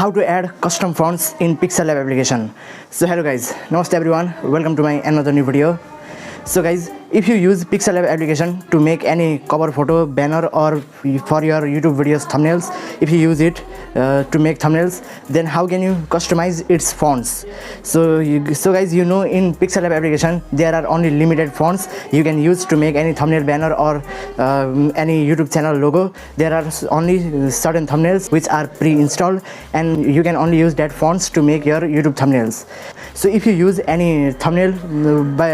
how to add custom fonts in Pixellab application. So hello guys, namaste everyone, welcome to my another new video. So guys, if you use Pixellab application to make any cover photo, banner or for your YouTube videos thumbnails, if you use it to make thumbnails, then how can you customize its fonts? So guys, you know in Pixellab application there are only limited fonts you can use to make any thumbnail, banner or any YouTube channel logo. There are only certain thumbnails which are pre-installed and you can only use that fonts to make your YouTube thumbnails. So if you use any thumbnail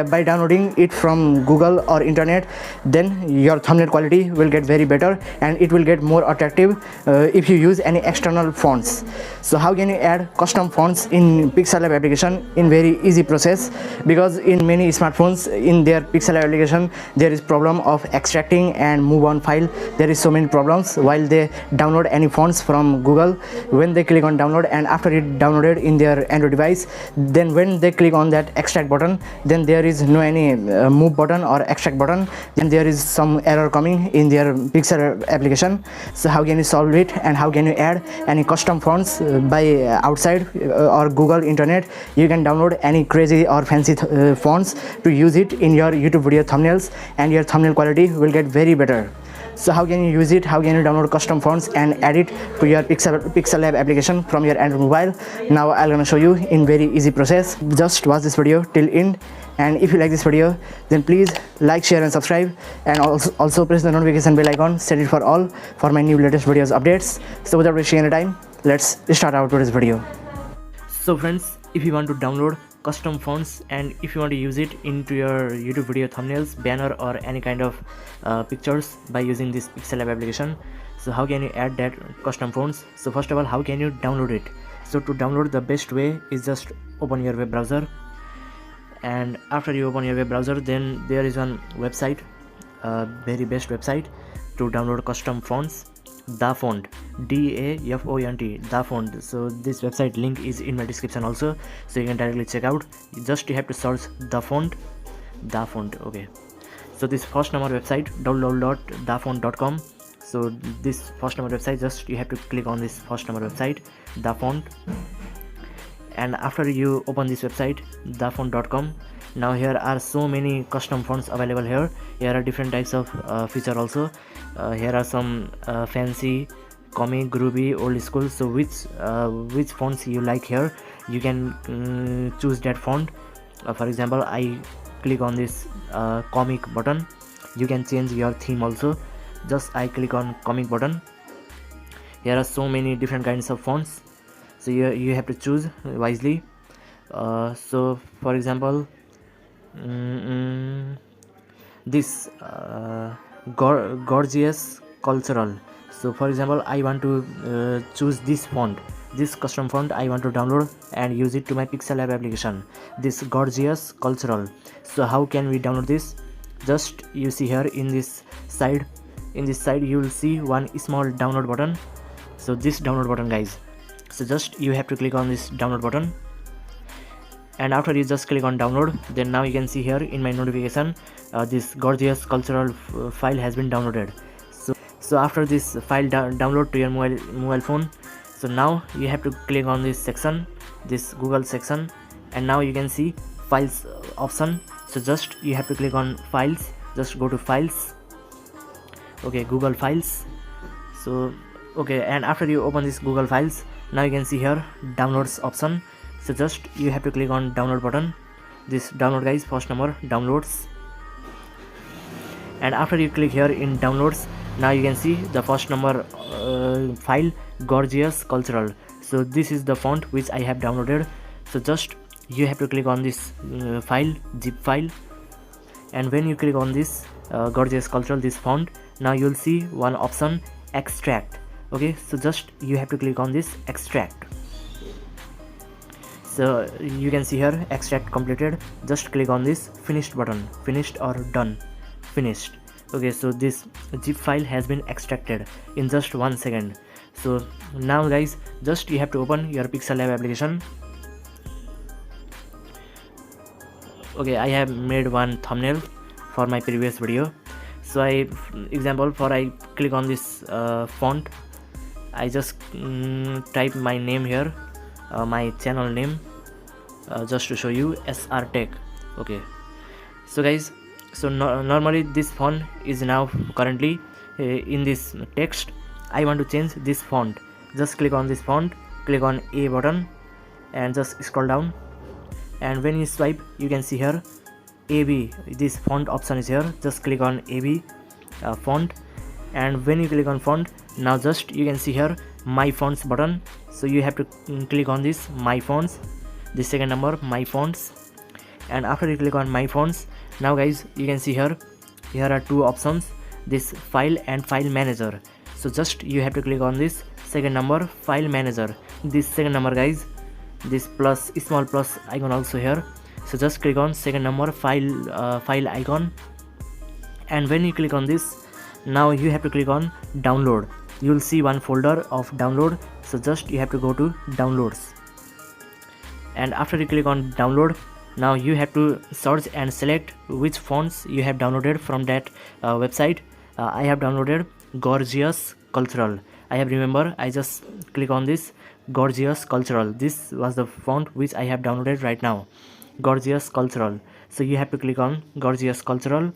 by downloading it from Google or internet, then your thumbnail quality will get very better and it will get more attractive if you use any external fonts. So how can you add custom fonts in Pixellab application? In very easy process, because in many smartphones in their Pixellab application there is problem of extracting and move on file. There is so many problems while they download any fonts from Google. When they click on download and after it downloaded in their Android device, then when they click on that extract button, then there is no any move button or extract button, then there is some error coming in their Pixellab application. So how can you solve it and how can you add any custom fonts by outside or Google internet? You can download any crazy or fancy fonts to use it in your YouTube video thumbnails and your thumbnail quality will get very better. So how can you use it? How can you download custom fonts and add it to your Pixellab application from your Android mobile? Now I'm gonna show you in very easy process. Just watch this video till end, and if you like this video then please like, share and subscribe, and also press the notification bell icon, set it for all for my new latest videos updates. So without wasting any time, let's start out today's video. So friends, if you want to download custom fonts and if you want to use it into your YouTube video thumbnails, banner or any kind of pictures by using this Pixellab application, so how can you add that custom fonts? So first of all, how can you download it? So to download, the best way is just open your web browser, and after you open your web browser, then there is one website, very best website to download custom fonts, DaFont, DaFont, DaFont. So this website link is in my description also, so you can directly check out. Just you have to search DaFont. Okay, so this first number website, www.dafont.com. so this first number website, just you have to click on this first number website, DaFont, and after you open this website, dafont.com, now here are so many custom fonts available here. Here are different types of feature also. Here are some fancy, comic, groovy, old school. So which fonts you like here, you can choose that font. For example, I click on this comic button. You can change your theme also. Just I click on comic button. Here are so many different kinds of fonts, so you have to choose wisely. So for example, this gorgeous cultural. So for example, I want to choose this font, this custom font I want to download and use it to my Pixellab application, this gorgeous cultural. So how can we download this? Just you see here in this side you will see one small download button. So this download button guys, so just you have to click on this download button, and after you just click on download, then now you can see here in my notification this gorgeous cultural file has been downloaded. So after this file download to your mobile phone, so now you have to click on this section, this Google section, and now you can see files option. So just you have to click on files, just go to files, okay, Google files. So okay, and after you open this Google files, now you can see here downloads option. So just you have to click on download button, this download guys, first number downloads, and after you click here in downloads, now you can see the first number file, gorgeous cultural. So this is the font which I have downloaded. So just you have to click on this file, zip file, and when you click on this gorgeous cultural, this font, now you'll see one option, extract. Okay, so just you have to click on this extract. So you can see here extract completed. Just click on this finished button, finished or done, finished. Okay, so this zip file has been extracted in just 1 second. So now guys, just you have to open your Pixellab application. Okay, I have made one thumbnail for my previous video. So I click on this font, I just type my name here, my channel name, just to show you SR Tech. Okay, so guys, so normally this font is now currently in this text. I want to change this font. Just click on this font, click on A button and just scroll down, and when you swipe you can see here AB, this font option is here. Just click on AB font, and when you click on font, now just you can see here my fonts button. So you have to click on this my fonts, the second number my fonts, and after you click on my fonts, now guys you can see here are two options, this file and file manager. So just you have to click on this second number file manager, this second number guys, this plus small plus icon also here. So just click on second number file icon, and when you click on this, now you have to click on download. You will see one folder of download. So just you have to go to downloads, and after you click on download, now you have to search and select which fonts you have downloaded from that website. I have downloaded Gorgeous Cultural. I just click on this Gorgeous Cultural. This was the font which I have downloaded right now, Gorgeous Cultural. So you have to click on Gorgeous Cultural,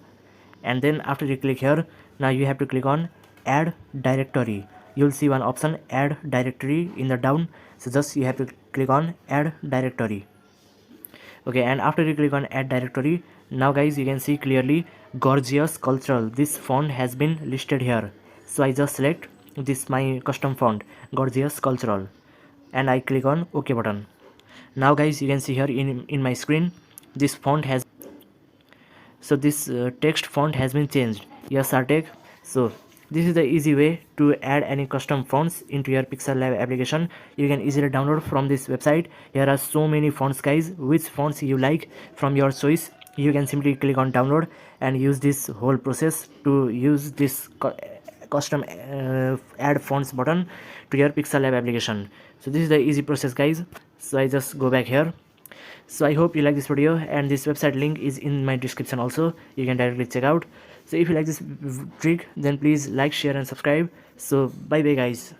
and then after you click here, now you have to click on add directory. You'll see one option add directory in the down. So just you have to click on add directory. Okay, and after you click on add directory, now guys you can see clearly Gorgeous Cultural, this font has been listed here. So I just select this my custom font Gorgeous Cultural, and I click on OK button. Now guys you can see here in my screen this font has, so this text font has been changed, SR Tech. So this is the easy way to add any custom fonts into your Pixellab application. You can easily download from this website. Here are so many fonts guys. Which fonts you like from your choice, you can simply click on download and use this whole process to use this custom add fonts button to your Pixellab application. So this is the easy process guys. So I just go back here. So I hope you like this video, and this website link is in my description also, you can directly check out. So if you like this trick, then please like, share and subscribe. So bye bye guys.